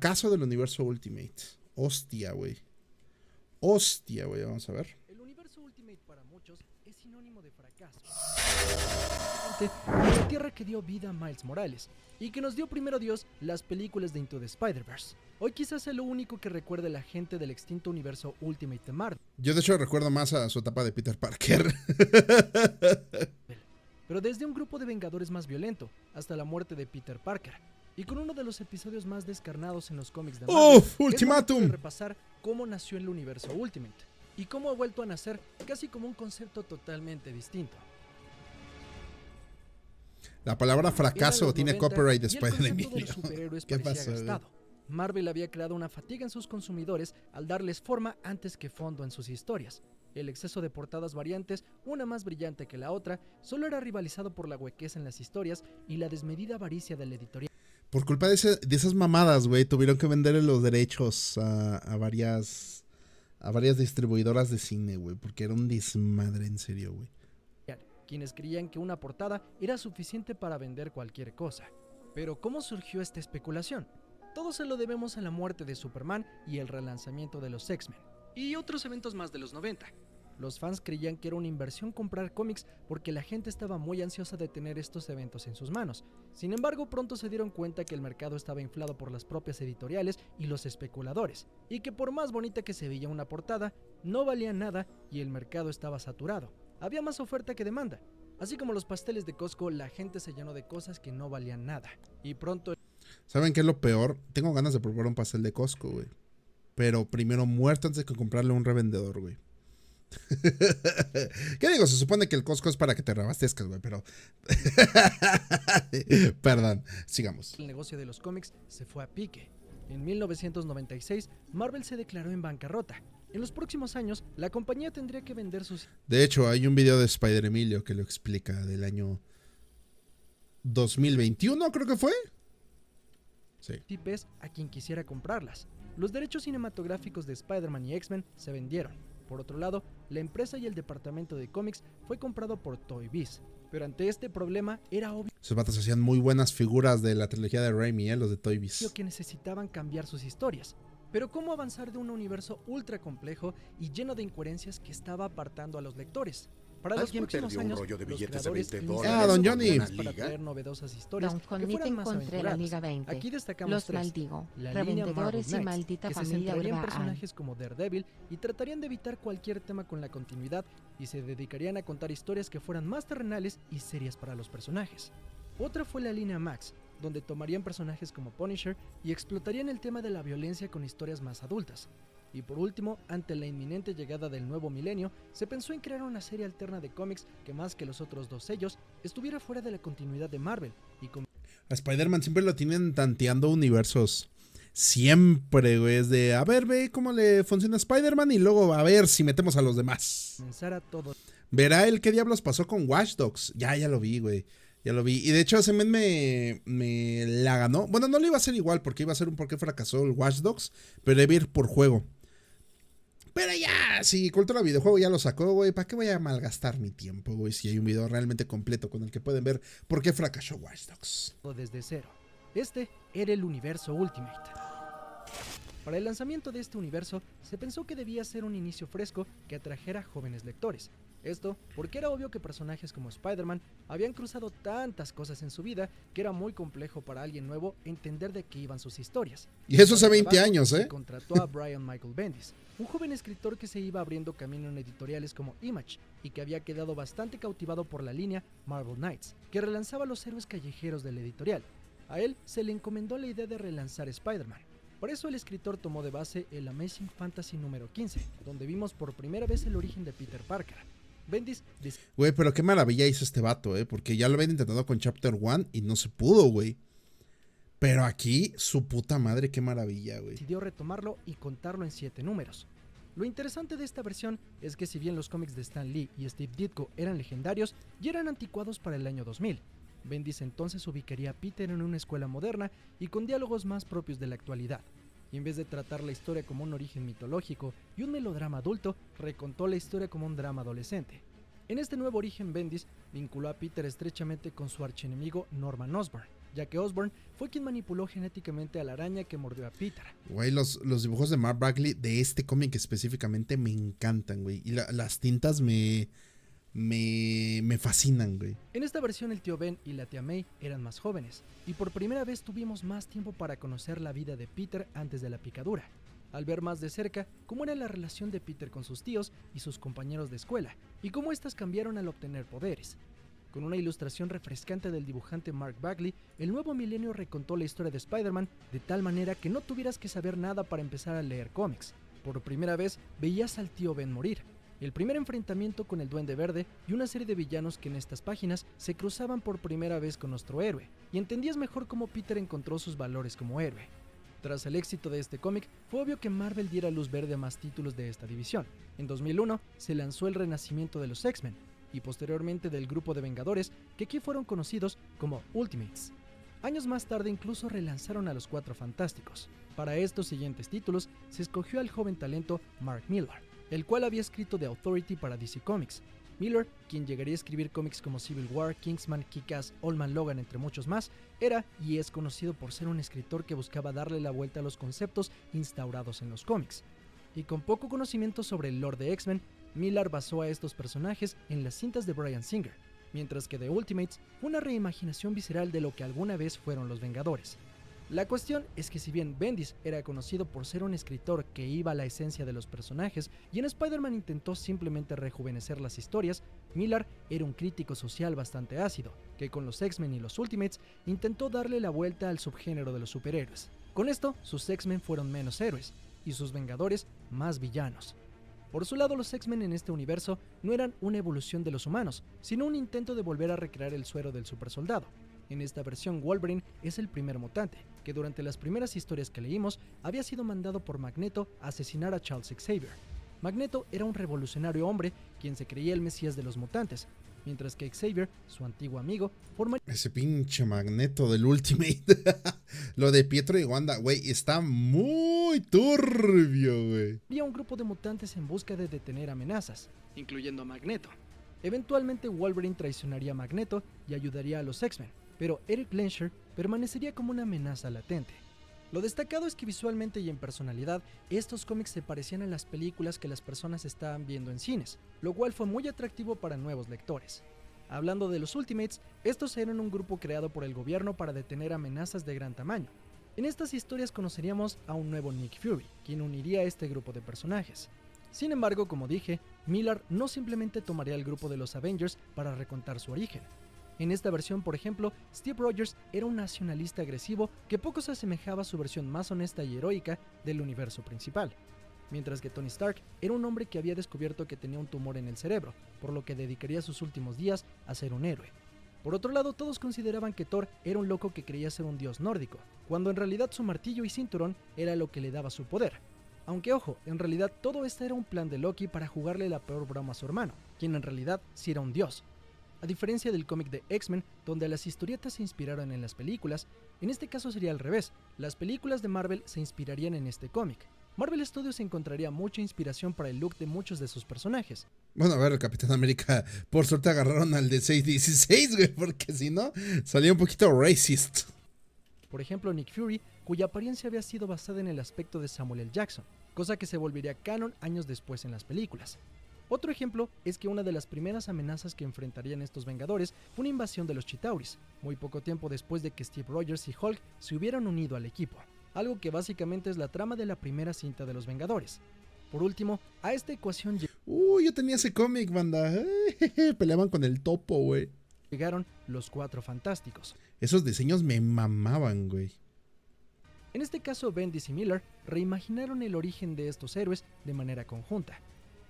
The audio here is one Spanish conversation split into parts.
fracaso del universo Ultimate. Hostia, güey. Hostia, güey. Vamos a ver. El universo Ultimate para muchos es sinónimo de fracaso. La tierra que dio vida a Miles Morales y que nos dio primero Dios las películas de Into the Spider-Verse. Hoy quizás es lo único que recuerde la gente del extinto universo Ultimate de Marvel. Yo de hecho recuerdo más a su etapa de Peter Parker. Pero desde un grupo de Vengadores más violento hasta la muerte de Peter Parker. Y con uno de los episodios más descarnados en los cómics de Marvel. ¡Uf! ¡Ultimátum! Es repasar cómo nació el universo Ultimate y cómo ha vuelto a nacer casi como un concepto totalmente distinto. La palabra fracaso tiene copyright de Spider-Emilio. ¿Qué pasó? Marvel había creado una fatiga en sus consumidores al darles forma antes que fondo en sus historias. El exceso de portadas variantes, una más brillante que la otra, solo era rivalizado por la huequez en las historias y la desmedida avaricia del editorial. Por culpa de esas mamadas, güey, tuvieron que venderle los derechos a varias distribuidoras de cine, güey, porque era un desmadre, en serio, güey. Quienes creían que una portada era suficiente para vender cualquier cosa. Pero ¿cómo surgió esta especulación? Todo se lo debemos a la muerte de Superman y el relanzamiento de los X-Men, y otros eventos más de los 90. Los fans creían que era una inversión comprar cómics porque la gente estaba muy ansiosa de tener estos eventos en sus manos. Sin embargo, pronto se dieron cuenta que el mercado estaba inflado por las propias editoriales y los especuladores, y que por más bonita que se veía una portada, no valía nada y el mercado estaba saturado. Había más oferta que demanda. Así como los pasteles de Costco, la gente se llenó de cosas que no valían nada. Y pronto... ¿Saben qué es lo peor? Tengo ganas de probar un pastel de Costco, güey. Pero primero muerto antes de que comprarle a un revendedor, güey. ¿Qué digo? Se supone que el Costco es para que te reabastezcas, güey, pero... Perdón, sigamos. El negocio de los cómics se fue a pique. En 1996, Marvel se declaró en bancarrota. En los próximos años, la compañía tendría que vender sus... De hecho, hay un video de Spider-Emilio que lo explica del año 2021, creo que fue. Sí. IPs a quien quisiera comprarlas. Los derechos cinematográficos de Spider-Man y X-Men se vendieron. Por otro lado, la empresa y el departamento de cómics fue comprado por Toy Biz. Pero ante este problema era obvio... Esos vatos hacían muy buenas figuras de la trilogía de Raimi, los de Toy Biz. ...que necesitaban cambiar sus historias. Pero ¿cómo avanzar de un universo ultra complejo y lleno de incoherencias que estaba apartando a los lectores? Para los próximos años, rollo de los billetes de creadores 20 iniciaron Ah, don Johnny. para traer novedosas historias Don que Juan, ni te fueran más encontré la Liga aventuradas. 20. Aquí destacamos Los tres. maldigo. La línea Marvel Revendedores y Knights, maldita que se familia centrarían en Herbal. personajes como Daredevil y tratarían de evitar cualquier tema con la continuidad y se dedicarían a contar historias que fueran más terrenales y serias para los personajes. Otra fue la línea Max, donde tomarían personajes como Punisher y explotarían el tema de la violencia con historias más adultas. Y por último, ante la inminente llegada del nuevo milenio, se pensó en crear una serie alterna de cómics que más que los otros dos sellos, estuviera fuera de la continuidad de Marvel. Y a Spider-Man siempre lo tienen tanteando universos. Siempre, güey, es de, a ver, ve cómo le funciona Spider-Man y luego a ver si metemos a los demás. comenzara todo. Verá el qué diablos pasó con Watch Dogs. Ya lo vi, güey. Ya lo vi. Y de hecho ese men me la ganó. Bueno, no le iba a ser igual porque iba a ser un por qué fracasó el Watch Dogs, pero iba a ir por juego. Pero ya, si Cultura Videojuego ya lo sacó, güey, ¿para qué voy a malgastar mi tiempo, güey? Si hay un video realmente completo con el que pueden ver por qué fracasó Watch Dogs. Desde cero. Este era el universo Ultimate. Para el lanzamiento de este universo, se pensó que debía ser un inicio fresco que atrajera a jóvenes lectores. Esto porque era obvio que personajes como Spider-Man habían cruzado tantas cosas en su vida que era muy complejo para alguien nuevo entender de qué iban sus historias. Y eso hace 20 años, ¿eh? Contrató a Brian Michael Bendis, un joven escritor que se iba abriendo camino en editoriales como Image y que había quedado bastante cautivado por la línea Marvel Knights, que relanzaba los héroes callejeros de la editorial. A él se le encomendó la idea de relanzar Spider-Man. Por eso el escritor tomó de base el Amazing Fantasy número 15, donde vimos por primera vez el origen de Peter Parker. Bendis güey, pero qué maravilla hizo este vato, porque ya lo habían intentado con Chapter 1 y no se pudo, güey. Pero aquí, su puta madre, qué maravilla, güey. Decidió retomarlo y contarlo en 7 números. Lo interesante de esta versión es que si bien los cómics de Stan Lee y Steve Ditko eran legendarios, ya eran anticuados para el año 2000. Bendis entonces ubicaría a Peter en una escuela moderna y con diálogos más propios de la actualidad. Y en vez de tratar la historia como un origen mitológico y un melodrama adulto, recontó la historia como un drama adolescente. En este nuevo origen, Bendis vinculó a Peter estrechamente con su archienemigo Norman Osborn, ya que Osborn fue quien manipuló genéticamente a la araña que mordió a Peter. Güey, los dibujos de Mark Bagley de este cómic específicamente me encantan, güey. Y las tintas me fascinan, güey. En esta versión el tío Ben y la tía May eran más jóvenes, y por primera vez tuvimos más tiempo para conocer la vida de Peter antes de la picadura, al ver más de cerca cómo era la relación de Peter con sus tíos y sus compañeros de escuela, y cómo éstas cambiaron al obtener poderes. Con una ilustración refrescante del dibujante Mark Bagley, el nuevo milenio recontó la historia de Spider-Man de tal manera que no tuvieras que saber nada para empezar a leer cómics. Por primera vez veías al tío Ben morir, el primer enfrentamiento con el Duende Verde y una serie de villanos que en estas páginas se cruzaban por primera vez con nuestro héroe, y entendías mejor cómo Peter encontró sus valores como héroe. Tras el éxito de este cómic, fue obvio que Marvel diera luz verde a más títulos de esta división. En 2001 se lanzó el renacimiento de los X-Men, y posteriormente del grupo de Vengadores, que aquí fueron conocidos como Ultimates. Años más tarde incluso relanzaron a los Cuatro Fantásticos. Para estos siguientes títulos se escogió al joven talento Mark Millar, el cual había escrito The Authority para DC Comics. Miller, quien llegaría a escribir cómics como Civil War, Kingsman, Kick-Ass, Old Man Logan, entre muchos más, era y es conocido por ser un escritor que buscaba darle la vuelta a los conceptos instaurados en los cómics. Y con poco conocimiento sobre el lore de X-Men, Millar basó a estos personajes en las cintas de Bryan Singer, mientras que The Ultimates fue una reimaginación visceral de lo que alguna vez fueron los Vengadores. La cuestión es que si bien Bendis era conocido por ser un escritor que iba a la esencia de los personajes y en Spider-Man intentó simplemente rejuvenecer las historias, Millar era un crítico social bastante ácido, que con los X-Men y los Ultimates intentó darle la vuelta al subgénero de los superhéroes. Con esto, sus X-Men fueron menos héroes y sus Vengadores más villanos. Por su lado, los X-Men en este universo no eran una evolución de los humanos, sino un intento de volver a recrear el suero del supersoldado. En esta versión, Wolverine es el primer mutante, que durante las primeras historias que leímos había sido mandado por Magneto a asesinar a Charles Xavier. Magneto era un revolucionario hombre quien se creía el mesías de los mutantes, mientras que Xavier, su antiguo amigo, formaría ese pinche Magneto del Ultimate. Lo de Pietro y Wanda, güey, está muy turbio, güey. un grupo de mutantes en busca de detener amenazas, incluyendo a Magneto. Eventualmente Wolverine traicionaría a Magneto y ayudaría a los X-Men, pero Eric Lehnsherr permanecería como una amenaza latente. Lo destacado es que visualmente y en personalidad, estos cómics se parecían a las películas que las personas estaban viendo en cines, lo cual fue muy atractivo para nuevos lectores. Hablando de los Ultimates, estos eran un grupo creado por el gobierno para detener amenazas de gran tamaño. En estas historias conoceríamos a un nuevo Nick Fury, quien uniría a este grupo de personajes. Sin embargo, como dije, Millar no simplemente tomaría el grupo de los Avengers para recontar su origen. En esta versión, por ejemplo, Steve Rogers era un nacionalista agresivo que poco se asemejaba a su versión más honesta y heroica del universo principal, mientras que Tony Stark era un hombre que había descubierto que tenía un tumor en el cerebro, por lo que dedicaría sus últimos días a ser un héroe. Por otro lado, todos consideraban que Thor era un loco que creía ser un dios nórdico, cuando en realidad su martillo y cinturón era lo que le daba su poder. Aunque ojo, en realidad todo esto era un plan de Loki para jugarle la peor broma a su hermano, quien en realidad sí era un dios. A diferencia del cómic de X-Men, donde las historietas se inspiraron en las películas, en este caso sería al revés, las películas de Marvel se inspirarían en este cómic. Marvel Studios encontraría mucha inspiración para el look de muchos de sus personajes. Bueno, a ver, el Capitán América, por suerte agarraron al de 616, güey, porque si no, salía un poquito racist. Por ejemplo, Nick Fury, cuya apariencia había sido basada en el aspecto de Samuel L. Jackson, cosa que se volvería canon años después en las películas. Otro ejemplo es que una de las primeras amenazas que enfrentarían estos Vengadores fue una invasión de los Chitauris, muy poco tiempo después de que Steve Rogers y Hulk se hubieran unido al equipo, algo que básicamente es la trama de la primera cinta de los Vengadores. Por último, a esta ecuación yo tenía ese cómic, banda. Peleaban con el topo, güey. Llegaron los Cuatro Fantásticos. Esos diseños me mamaban, güey. En este caso, Bendis y Millar reimaginaron el origen de estos héroes de manera conjunta.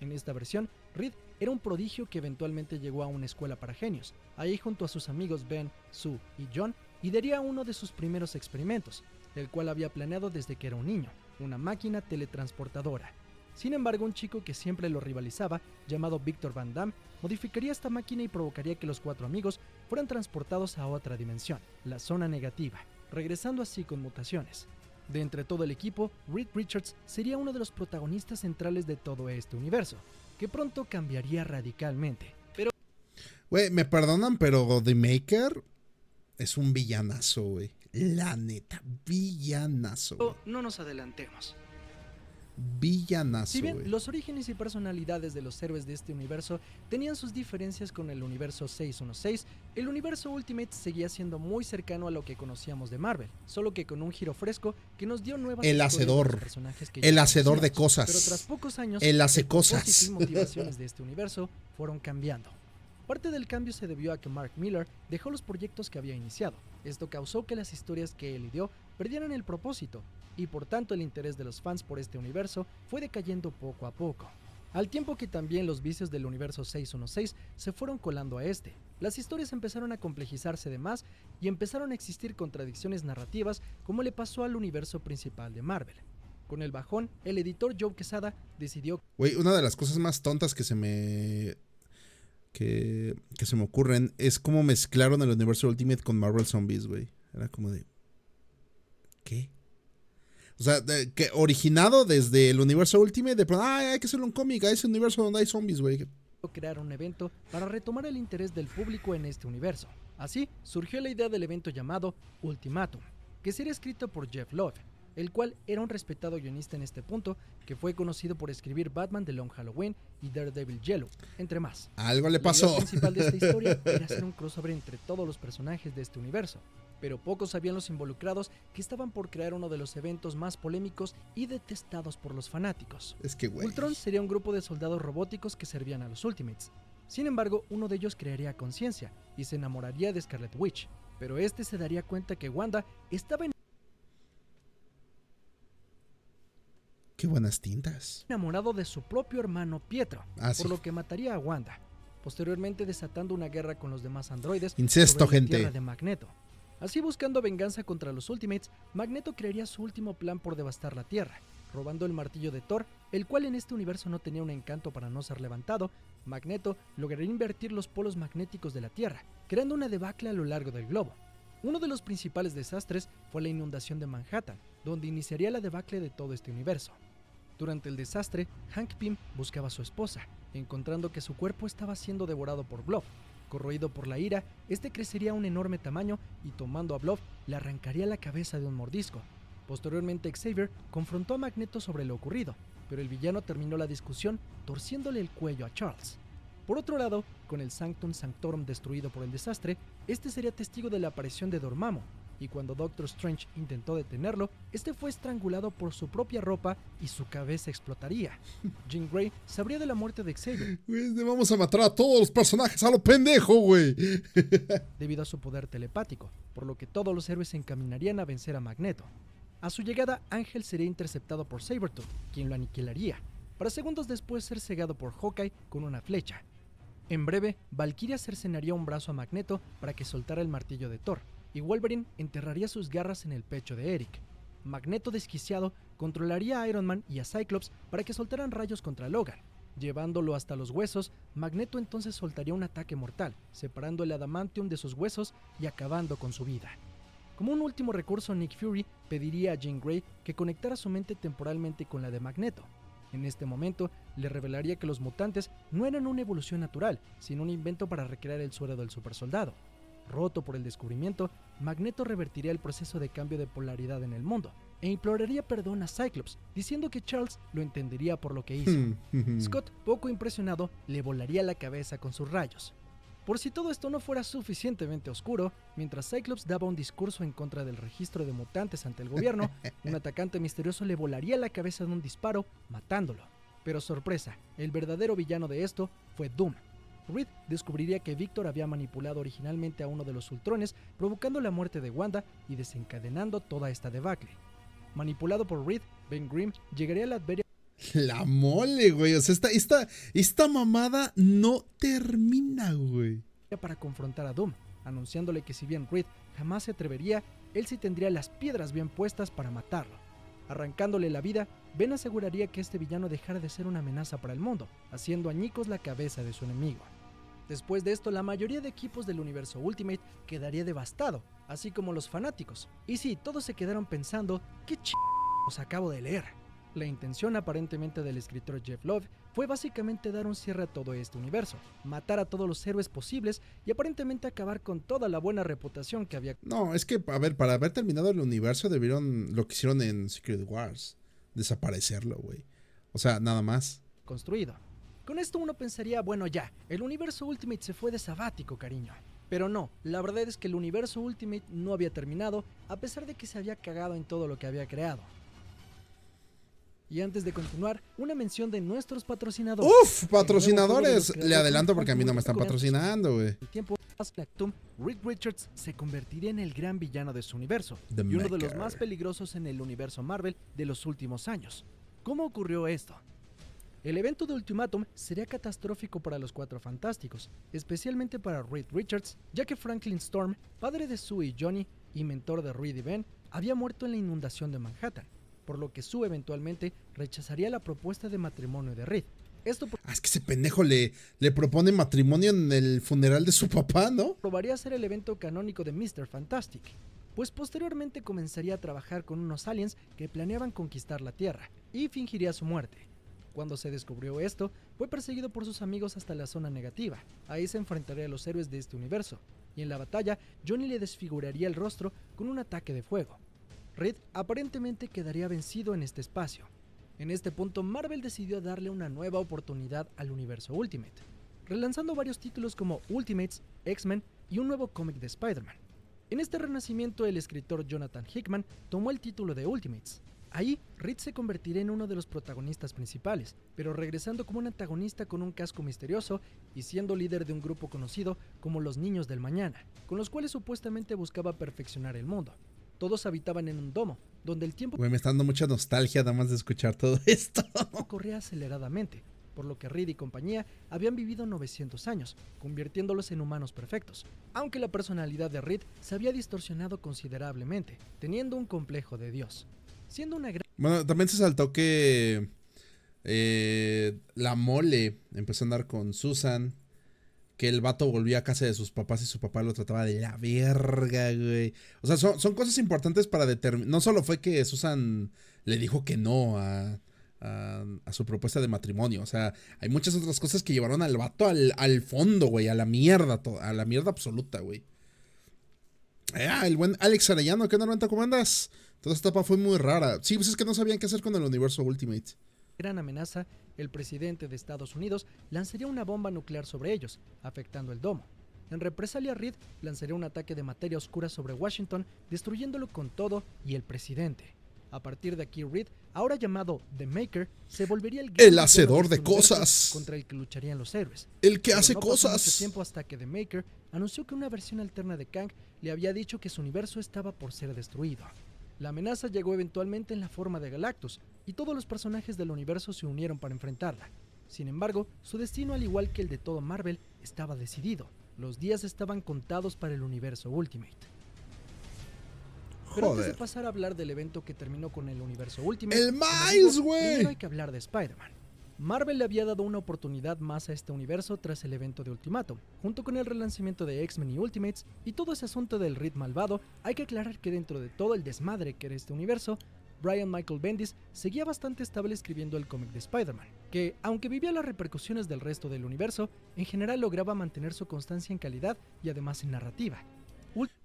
En esta versión, Reed era un prodigio que eventualmente llegó a una escuela para genios. Ahí junto a sus amigos Ben, Sue y John, idearía uno de sus primeros experimentos, el cual había planeado desde que era un niño, una máquina teletransportadora. Sin embargo, un chico que siempre lo rivalizaba, llamado Victor Van Damme, modificaría esta máquina y provocaría que los cuatro amigos fueran transportados a otra dimensión, la zona negativa, regresando así con mutaciones. De entre todo el equipo, Reed Richards sería uno de los protagonistas centrales de todo este universo, que pronto cambiaría radicalmente. Pero güey, me perdonan, pero The Maker Es un villanazo, güey. La neta, villanazo, güey. No nos adelantemos. Villanazo, Si bien güey. los orígenes y personalidades de los héroes de este universo tenían sus diferencias con el universo 616, el universo Ultimate seguía siendo muy cercano a lo que conocíamos de Marvel, solo que con un giro fresco que nos dio nuevas El historias de los hacedor. personajes que El ya hacedor de conocíamos. cosas. Pero tras pocos años, El hace el propósito cosas. y motivaciones de este universo fueron cambiando. Parte del cambio se debió a que Mark Millar dejó los proyectos que había iniciado. Esto causó que las historias que él ideó perdieran el propósito, y por tanto el interés de los fans por este universo fue decayendo poco a poco. Al tiempo que también los vicios del universo 616 se fueron colando a este, las historias empezaron a complejizarse de más y empezaron a existir contradicciones narrativas como le pasó al universo principal de Marvel. Con el bajón, el editor Joe Quesada decidió... Güey, una de las cosas más tontas que se me ocurren es cómo mezclaron el universo Ultimate con Marvel Zombies, güey. Era como de... ¿qué? O sea, que originado desde el universo Ultimate, de pronto, hay que hacerle un cómic a ese universo donde hay zombies, güey. crear un evento para retomar el interés del público en este universo. Así, surgió la idea del evento llamado Ultimatum, que sería escrito por Jeff Loeb, el cual era un respetado guionista en este punto, que fue conocido por escribir Batman The Long Halloween y Daredevil Yellow, entre más. Algo le La pasó. idea principal de esta historia era hacer un crossover entre todos los personajes de este universo, pero pocos sabían los involucrados que estaban por crear uno de los eventos más polémicos y detestados por los fanáticos. Es que, güey. Ultron sería un grupo de soldados robóticos que servían a los Ultimates. Sin embargo, uno de ellos crearía conciencia y se enamoraría de Scarlet Witch, pero este se daría cuenta que Wanda estaba Qué buenas tintas. enamorado de su propio hermano Pietro, Ah, sí. por lo que mataría a Wanda, posteriormente desatando una guerra con los demás androides Incesto, sobre la gente. tierra de Magneto. Así, buscando venganza contra los Ultimates, Magneto crearía su último plan por devastar la Tierra, robando el martillo de Thor, el cual en este universo no tenía un encanto para no ser levantado. Magneto lograría invertir los polos magnéticos de la Tierra, creando una debacle a lo largo del globo. Uno de los principales desastres fue la inundación de Manhattan, donde iniciaría la debacle de todo este universo. Durante el desastre, Hank Pym buscaba a su esposa, encontrando que su cuerpo estaba siendo devorado por Blob. Corroído por la ira, este crecería a un enorme tamaño y, tomando a Blob, le arrancaría la cabeza de un mordisco. Posteriormente, Xavier confrontó a Magneto sobre lo ocurrido, pero el villano terminó la discusión torciéndole el cuello a Charles. Por otro lado, con el Sanctum Sanctorum destruido por el desastre, este sería testigo de la aparición de Dormammu, y cuando Doctor Strange intentó detenerlo, este fue estrangulado por su propia ropa y su cabeza explotaría. Jean Grey sabría de la muerte de Xavier Güey, vamos a matar a todos los personajes a lo pendejo, güey. debido a su poder telepático, por lo que todos los héroes se encaminarían a vencer a Magneto. A su llegada, Ángel sería interceptado por Sabretooth, quien lo aniquilaría, para segundos después ser cegado por Hawkeye con una flecha. En breve, Valkyria cercenaría un brazo a Magneto para que soltara el martillo de Thor, y Wolverine enterraría sus garras en el pecho de Eric. Magneto, desquiciado, controlaría a Iron Man y a Cyclops para que soltaran rayos contra Logan. Llevándolo hasta los huesos, Magneto entonces soltaría un ataque mortal, separando el adamantium de sus huesos y acabando con su vida. Como un último recurso, Nick Fury pediría a Jean Grey que conectara su mente temporalmente con la de Magneto. En este momento, le revelaría que los mutantes no eran una evolución natural, sino un invento para recrear el suero del supersoldado. Roto por el descubrimiento, Magneto revertiría el proceso de cambio de polaridad en el mundo e imploraría perdón a Cyclops, diciendo que Charles lo entendería por lo que hizo. Scott, poco impresionado, le volaría la cabeza con sus rayos. Por si todo esto no fuera suficientemente oscuro, mientras Cyclops daba un discurso en contra del registro de mutantes ante el gobierno, un atacante misterioso le volaría la cabeza de un disparo, matándolo. Pero sorpresa, el verdadero villano de esto fue Doom. Reed descubriría que Victor había manipulado originalmente a uno de los Ultrones, provocando la muerte de Wanda y desencadenando toda esta debacle. Manipulado por Reed, Ben Grimm llegaría a Latveria La mole, güey. O sea, esta mamada no termina, güey. para confrontar a Doom, anunciándole que si bien Reed jamás se atrevería, él sí tendría las piedras bien puestas para matarlo. Arrancándole la vida, Ben aseguraría que este villano dejara de ser una amenaza para el mundo, haciendo añicos la cabeza de su enemigo. Después de esto, la mayoría de equipos del universo Ultimate quedaría devastado, así como los fanáticos. Y sí, todos se quedaron pensando, ¿qué ch***os acabo de leer? La intención aparentemente del escritor Jeff Loeb fue básicamente dar un cierre a todo este universo, matar a todos los héroes posibles y aparentemente acabar con toda la buena reputación que había. No, es que, a ver, para haber terminado el universo debieron lo que hicieron en Secret Wars, desaparecerlo, güey. O sea, nada más. Construido. Con esto uno pensaría, bueno ya, el universo Ultimate se fue de sabático, cariño. Pero no, la verdad es que el universo Ultimate no había terminado, a pesar de que se había cagado en todo lo que había creado. Y antes de continuar, una mención de nuestros patrocinadores. ¡Uf! Patrocinadores. Le adelanto porque a mí no me están patrocinando, güey. El tiempo Reed Richards se convertiría en el gran villano de su universo The y uno de los Maker. más peligrosos en el universo Marvel de los últimos años. ¿Cómo ocurrió esto? El evento de Ultimatum sería catastrófico para los Cuatro Fantásticos, especialmente para Reed Richards, ya que Franklin Storm, padre de Sue y Johnny y mentor de Reed y Ben, había muerto en la inundación de Manhattan, por lo que Sue eventualmente rechazaría la propuesta de matrimonio de Reed. Esto Es que ese pendejo le propone matrimonio en el funeral de su papá, ¿no? probaría ser el evento canónico de Mr. Fantastic, pues posteriormente comenzaría a trabajar con unos aliens que planeaban conquistar la Tierra y fingiría su muerte. Cuando se descubrió esto, fue perseguido por sus amigos hasta la zona negativa. Ahí se enfrentaría a los héroes de este universo, y en la batalla, Johnny le desfiguraría el rostro con un ataque de fuego. Reed aparentemente quedaría vencido en este espacio. En este punto, Marvel decidió darle una nueva oportunidad al universo Ultimate, relanzando varios títulos como Ultimates, X-Men y un nuevo cómic de Spider-Man. En este renacimiento, el escritor Jonathan Hickman tomó el título de Ultimates. Ahí, Reed se convertiría en uno de los protagonistas principales, pero regresando como un antagonista con un casco misterioso y siendo líder de un grupo conocido como los Niños del Mañana, con los cuales supuestamente buscaba perfeccionar el mundo. Todos habitaban en un domo, donde el tiempo Güey, me está dando mucha nostalgia nada más de escuchar todo esto. corría aceleradamente, por lo que Reed y compañía habían vivido 900 años, convirtiéndolos en humanos perfectos, aunque la personalidad de Reed se había distorsionado considerablemente, teniendo un complejo de Dios. Siendo una gran Bueno, también se saltó que la Mole empezó a andar con Susan. Que el vato volvía a casa de sus papás y su papá lo trataba de la verga, güey. O sea, son cosas importantes para determinar. No solo fue que Susan le dijo que no a su propuesta de matrimonio. O sea, hay muchas otras cosas que llevaron al vato al fondo, güey. A la mierda, a la mierda absoluta, güey. El buen Alex Arellano, ¿qué onda, cómo andas? Toda esta etapa fue muy rara. Sí, pues es que no sabían qué hacer con el universo Ultimate. gran amenaza, el presidente de Estados Unidos lanzaría una bomba nuclear sobre ellos, afectando el domo. En represalia, Reed lanzaría un ataque de materia oscura sobre Washington, destruyéndolo con todo y el presidente. A partir de aquí, Reed, ahora llamado The Maker, se volvería el hacedor de cosas contra el que lucharían los héroes. El que Pero hace no pasó cosas. mucho tiempo hasta que The Maker anunció que una versión alterna de Kang le había dicho que su universo estaba por ser destruido. La amenaza llegó eventualmente en la forma de Galactus, y todos los personajes del universo se unieron para enfrentarla. Sin embargo, su destino, al igual que el de todo Marvel, estaba decidido. Los días estaban contados para el universo Ultimate. Pero antes de pasar a hablar del evento que terminó con el universo Ultimate, ¡El Miles, güey! primero hay que hablar de Spider-Man. Marvel le había dado una oportunidad más a este universo tras el evento de Ultimatum, junto con el relanzamiento de X-Men y Ultimates y todo ese asunto del Reed malvado. Hay que aclarar que dentro de todo el desmadre que era este universo, Brian Michael Bendis seguía bastante estable escribiendo el cómic de Spider-Man, que, aunque vivía las repercusiones del resto del universo, en general lograba mantener su constancia en calidad y además en narrativa.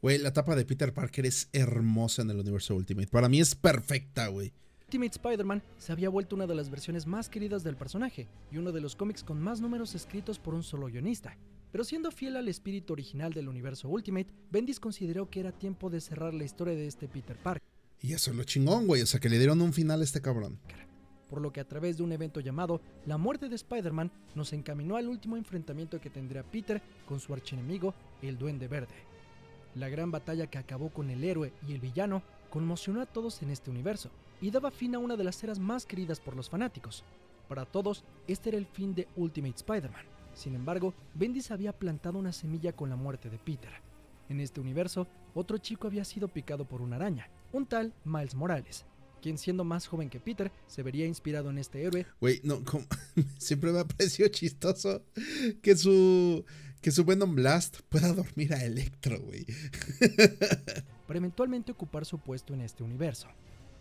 Güey, la etapa de Peter Parker es hermosa en el universo Ultimate. Para mí es perfecta, güey. Ultimate Spider-Man se había vuelto una de las versiones más queridas del personaje y uno de los cómics con más números escritos por un solo guionista. Pero siendo fiel al espíritu original del universo Ultimate, Bendis consideró que era tiempo de cerrar la historia de este Peter Parker. Y eso es lo chingón, güey. O sea, que le dieron un final a este cabrón. Por lo que a través de un evento llamado La muerte de Spider-Man nos encaminó al último enfrentamiento que tendría Peter con su archienemigo, el Duende Verde. La gran batalla que acabó con el héroe y el villano conmocionó a todos en este universo y daba fin a una de las eras más queridas por los fanáticos. Para todos, este era el fin de Ultimate Spider-Man. Sin embargo, Bendis había plantado una semilla con la muerte de Peter. En este universo, otro chico había sido picado por una araña, un tal Miles Morales, quien, siendo más joven que Peter, se vería inspirado en este héroe. Güey, no, siempre me ha parecido chistoso que su Venom Blast pueda dormir a Electro, güey. Para eventualmente ocupar su puesto en este universo.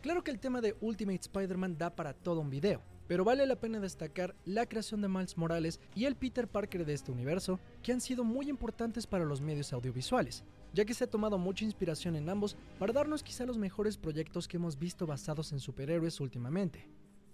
Claro que el tema de Ultimate Spider-Man da para todo un video, pero vale la pena destacar la creación de Miles Morales y el Peter Parker de este universo, que han sido muy importantes para los medios audiovisuales, ya que se ha tomado mucha inspiración en ambos para darnos quizá los mejores proyectos que hemos visto basados en superhéroes últimamente.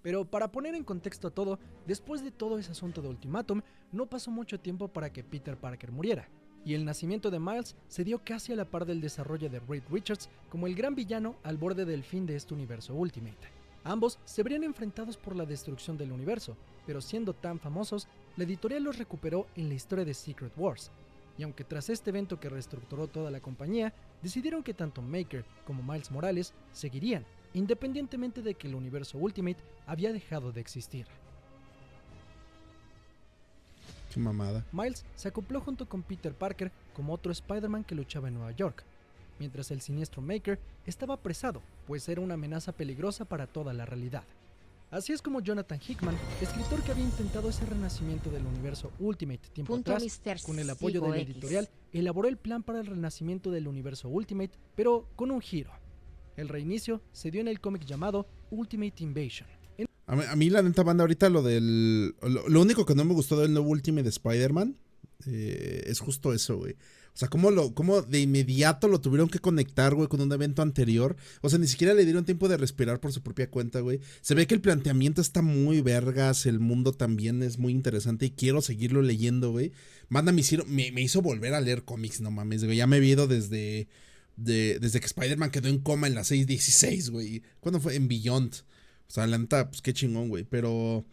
Pero para poner en contexto todo, después de todo ese asunto de Ultimatum, no pasó mucho tiempo para que Peter Parker muriera, y el nacimiento de Miles se dio casi a la par del desarrollo de Reed Richards como el gran villano al borde del fin de este universo Ultimate. Ambos se verían enfrentados por la destrucción del universo, pero siendo tan famosos, la editorial los recuperó en la historia de Secret Wars. Y aunque tras este evento que reestructuró toda la compañía, decidieron que tanto Maker como Miles Morales seguirían, independientemente de que el universo Ultimate había dejado de existir. Qué mamada. Miles se acopló junto con Peter Parker como otro Spider-Man que luchaba en Nueva York, mientras el siniestro Maker estaba apresado, pues era una amenaza peligrosa para toda la realidad. Así es como Jonathan Hickman, escritor que había intentado ese renacimiento del universo Ultimate tiempo atrás, con el apoyo de la editorial, elaboró el plan para el renacimiento del universo Ultimate, pero con un giro. El reinicio se dio en el cómic llamado Ultimate Invasion. A mí la neta banda ahorita lo único que no me gustó del nuevo Ultimate de Spider-Man es justo eso, güey. O sea, cómo de inmediato lo tuvieron que conectar, güey, con un evento anterior. O sea, ni siquiera le dieron tiempo de respirar por su propia cuenta, güey. Se ve que el planteamiento está muy vergas, el mundo también es muy interesante y quiero seguirlo leyendo, güey. Banda me hizo volver a leer cómics, no mames, güey. Ya me he ido desde que Spider-Man quedó en coma en la 616, güey. ¿Cuándo fue? En Beyond. O sea, la neta, pues qué chingón, güey. Pero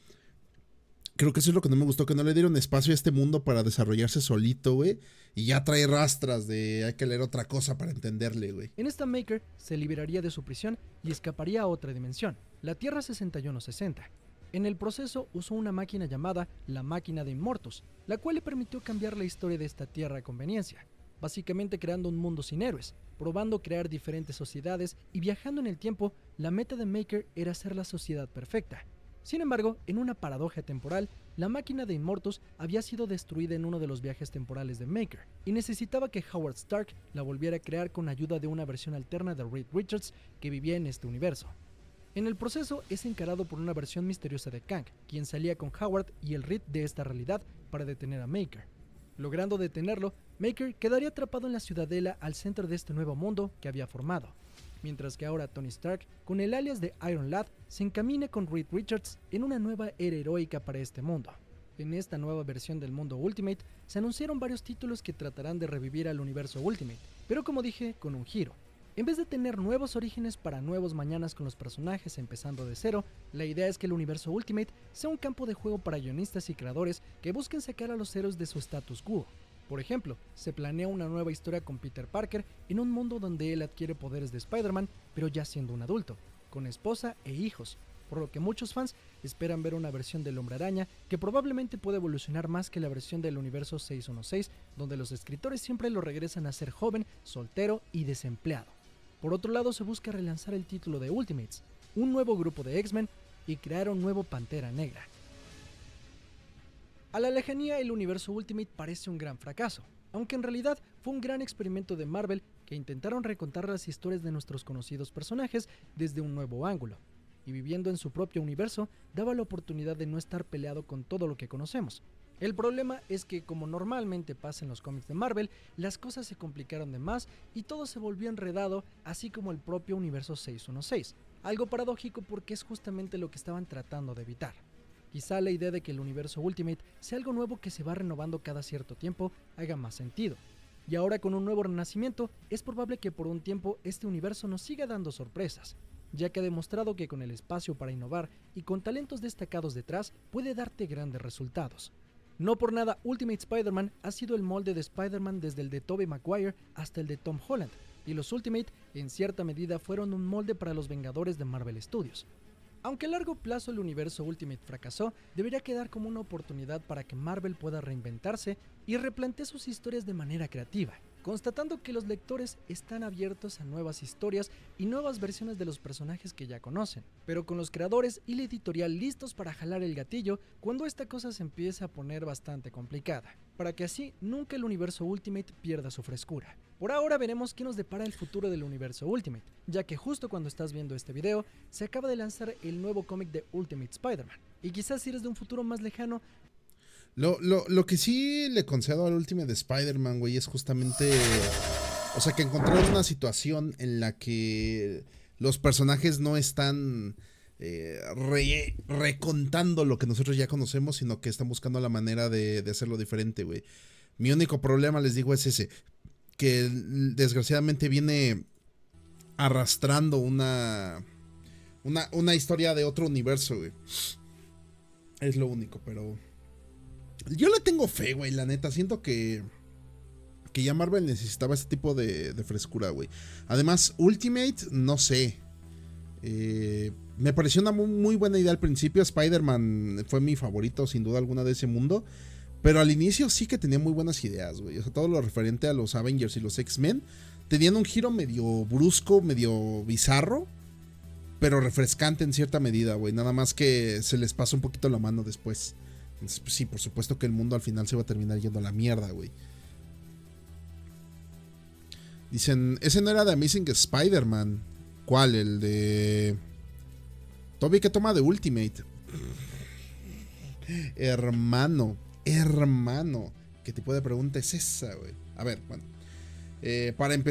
creo que eso es lo que no me gustó, que no le dieron espacio a este mundo para desarrollarse solito, güey. Y ya trae rastras de hay que leer otra cosa para entenderle, güey. En esta Maker se liberaría de su prisión y escaparía a otra dimensión, la Tierra 6160. En el proceso usó una máquina llamada la Máquina de Immortus, la cual le permitió cambiar la historia de esta Tierra a conveniencia, básicamente creando un mundo sin héroes, probando crear diferentes sociedades y viajando en el tiempo. La meta de Maker era ser la sociedad perfecta. Sin embargo, en una paradoja temporal, la Máquina de Immortus había sido destruida en uno de los viajes temporales de Maker, y necesitaba que Howard Stark la volviera a crear con ayuda de una versión alterna de Reed Richards que vivía en este universo. En el proceso es encarado por una versión misteriosa de Kang, quien salía con Howard y el Reed de esta realidad para detener a Maker. Logrando detenerlo, Maker quedaría atrapado en la ciudadela al centro de este nuevo mundo que había formado, mientras que ahora Tony Stark, con el alias de Iron Lad, se encamina con Reed Richards en una nueva era heroica para este mundo. En esta nueva versión del mundo Ultimate se anunciaron varios títulos que tratarán de revivir al universo Ultimate, pero como dije, con un giro. En vez de tener nuevos orígenes para nuevos mañanas con los personajes empezando de cero, la idea es que el universo Ultimate sea un campo de juego para guionistas y creadores que busquen sacar a los héroes de su status quo. Por ejemplo, se planea una nueva historia con Peter Parker en un mundo donde él adquiere poderes de Spider-Man, pero ya siendo un adulto, con esposa e hijos, por lo que muchos fans esperan ver una versión del Hombre Araña que probablemente puede evolucionar más que la versión del universo 616, donde los escritores siempre lo regresan a ser joven, soltero y desempleado. Por otro lado, se busca relanzar el título de Ultimates, un nuevo grupo de X-Men y crear un nuevo Pantera Negra. A la lejanía, el universo Ultimate parece un gran fracaso, aunque en realidad fue un gran experimento de Marvel que intentaron recontar las historias de nuestros conocidos personajes desde un nuevo ángulo, y viviendo en su propio universo daba la oportunidad de no estar peleado con todo lo que conocemos. El problema es que, como normalmente pasa en los cómics de Marvel, las cosas se complicaron de más y todo se volvió enredado, así como el propio universo 616, algo paradójico porque es justamente lo que estaban tratando de evitar. Quizá la idea de que el universo Ultimate sea algo nuevo que se va renovando cada cierto tiempo haga más sentido. Y ahora, con un nuevo renacimiento, es probable que por un tiempo este universo nos siga dando sorpresas, ya que ha demostrado que con el espacio para innovar y con talentos destacados detrás puede darte grandes resultados. No por nada, Ultimate Spider-Man ha sido el molde de Spider-Man desde el de Tobey Maguire hasta el de Tom Holland, y los Ultimate en cierta medida fueron un molde para los Vengadores de Marvel Studios. Aunque a largo plazo el universo Ultimate fracasó, debería quedar como una oportunidad para que Marvel pueda reinventarse y replantee sus historias de manera creativa, constatando que los lectores están abiertos a nuevas historias y nuevas versiones de los personajes que ya conocen, pero con los creadores y la editorial listos para jalar el gatillo cuando esta cosa se empieza a poner bastante complicada, para que así nunca el universo Ultimate pierda su frescura. Por ahora veremos qué nos depara el futuro del universo Ultimate, ya que justo cuando estás viendo este video, se acaba de lanzar el nuevo cómic de Ultimate Spider-Man, y quizás si eres de un futuro más lejano. Lo que sí le concedo al Ultimate de Spider-Man, güey, es justamente... O sea, que encontraron una situación en la que los personajes no están recontando lo que nosotros ya conocemos, sino que están buscando la manera de hacerlo diferente, güey. Mi único problema, les digo, es ese. Que desgraciadamente viene arrastrando una historia de otro universo, güey. Es lo único, pero... Yo le tengo fe, güey, la neta. Siento que ya Marvel necesitaba este tipo de frescura, güey. Además, Ultimate, no sé. Me pareció una muy buena idea al principio. Spider-Man fue mi favorito, sin duda alguna, de ese mundo. Pero al inicio sí que tenía muy buenas ideas, güey. O sea, todo lo referente a los Avengers y los X-Men tenían un giro medio brusco, medio bizarro, pero refrescante en cierta medida, güey. Nada más que se les pasó un poquito la mano después. Entonces, pues, sí, por supuesto que el mundo al final se va a terminar yendo a la mierda, güey. Dicen, ese no era de Amazing Spider-Man. ¿Cuál? El de... Toby que toma de Ultimate. Hermano. ¿Qué tipo de pregunta es esa, güey? A ver, bueno. Para empezar...